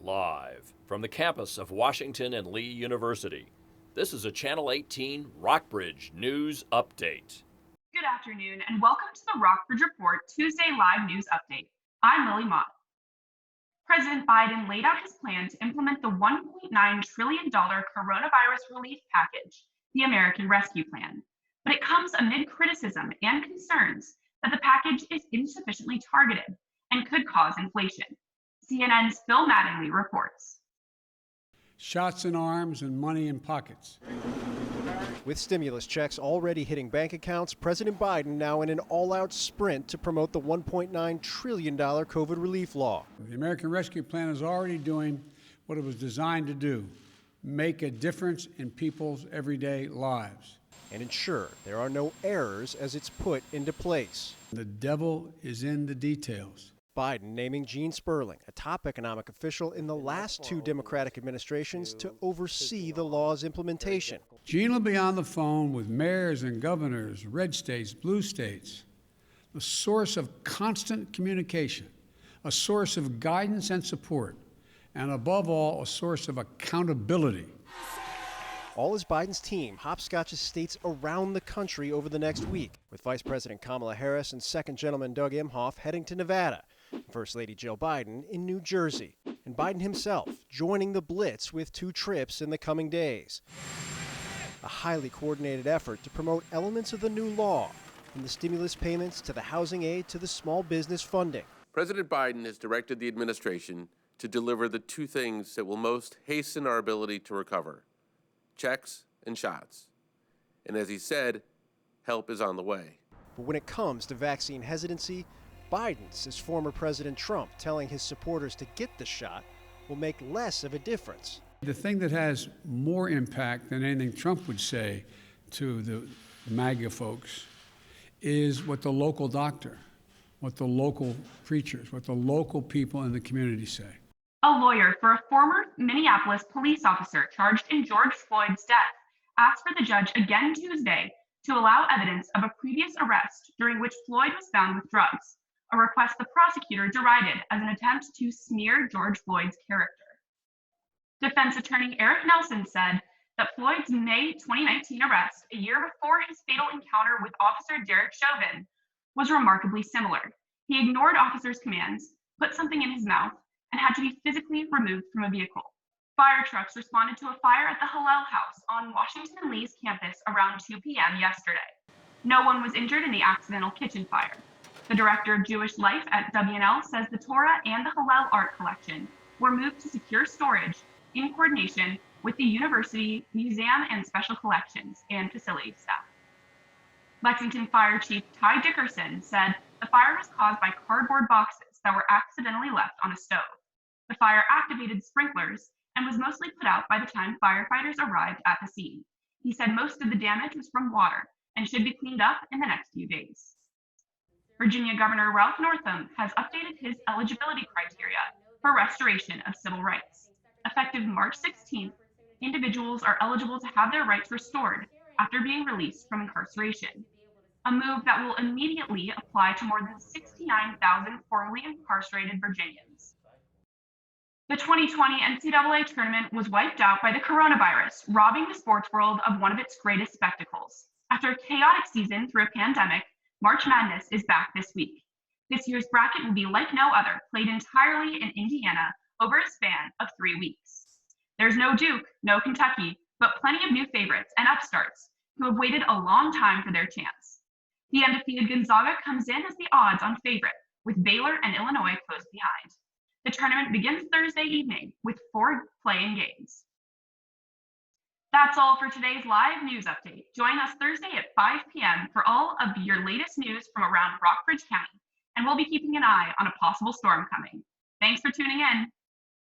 Live from the campus of Washington and Lee University, this is a Channel 18 Rockbridge News Update. Good afternoon and welcome to the Rockbridge Report Tuesday Live News Update. I'm Lily Mott. President Biden laid out his plan to implement the $1.9 trillion coronavirus relief package, the American Rescue Plan. But it comes amid criticism and concerns that the package is insufficiently targeted and could cause inflation. CNN's Phil Mattingly reports. Shots in arms and money in pockets. With stimulus checks already hitting bank accounts, President Biden now in an all-out sprint to promote the $1.9 trillion COVID relief law. The American Rescue Plan is already doing what it was designed to do, make a difference in people's everyday lives. And ensure there are no errors as it's put into place. The devil is in the details. Biden naming Gene Sperling, a top economic official in the last two Democratic administrations, to oversee the law's implementation. Gene will be on the phone with mayors and governors, red states, blue states, a source of constant communication, a source of guidance and support, and above all, a source of accountability. All as Biden's team hopscotches states around the country over the next week, with Vice President Kamala Harris and Second Gentleman Doug Emhoff heading to Nevada, First Lady Jill Biden in New Jersey, and Biden himself joining the blitz with 2 trips in the coming days. A highly coordinated effort to promote elements of the new law, from the stimulus payments to the housing aid to the small business funding. President Biden has directed the administration to deliver the 2 things that will most hasten our ability to recover: checks and shots. And as he said, help is on the way. But when it comes to vaccine hesitancy, Biden says former President Trump telling his supporters to get the shot will make less of a difference. The thing that has more impact than anything Trump would say to the MAGA folks is what the local doctor, what the local preachers, what the local people in the community say. A lawyer for a former Minneapolis police officer charged in George Floyd's death asked for the judge again Tuesday to allow evidence of a previous arrest during which Floyd was found with drugs, a request the prosecutor derided as an attempt to smear George Floyd's character. Defense attorney Eric Nelson said that Floyd's May 2019 arrest, a year before his fatal encounter with Officer Derek Chauvin, was remarkably similar. He ignored officers' commands, put something in his mouth, and had to be physically removed from a vehicle. Fire trucks responded to a fire at the Hillel House on Washington and Lee's campus around 2 p.m. yesterday. No one was injured in the accidental kitchen fire. The director of Jewish Life at W&L says the Torah and the Hillel art collection were moved to secure storage in coordination with the university, museum, and special collections and facility staff. Lexington Fire Chief Ty Dickerson said the fire was caused by cardboard boxes that were accidentally left on a stove. The fire activated sprinklers and was mostly put out by the time firefighters arrived at the scene. He said most of the damage was from water and should be cleaned up in the next few days. Virginia Governor Ralph Northam has updated his eligibility criteria for restoration of civil rights. Effective March 16th, individuals are eligible to have their rights restored after being released from incarceration, a move that will immediately apply to more than 69,000 formerly incarcerated Virginians. The 2020 NCAA tournament was wiped out by the coronavirus, robbing the sports world of one of its greatest spectacles. After a chaotic season through a pandemic, March Madness is back this week. This year's bracket will be like no other, played entirely in Indiana over a span of 3 weeks. There's no Duke, no Kentucky, but plenty of new favorites and upstarts who have waited a long time for their chance. The undefeated Gonzaga comes in as the odds-on favorite, with Baylor and Illinois close behind. The tournament begins Thursday evening with 4 play-in games. That's all for today's live news update. Join us Thursday at 5 p.m. for all of your latest news from around Rockbridge County, and we'll be keeping an eye on a possible storm coming. Thanks for tuning in.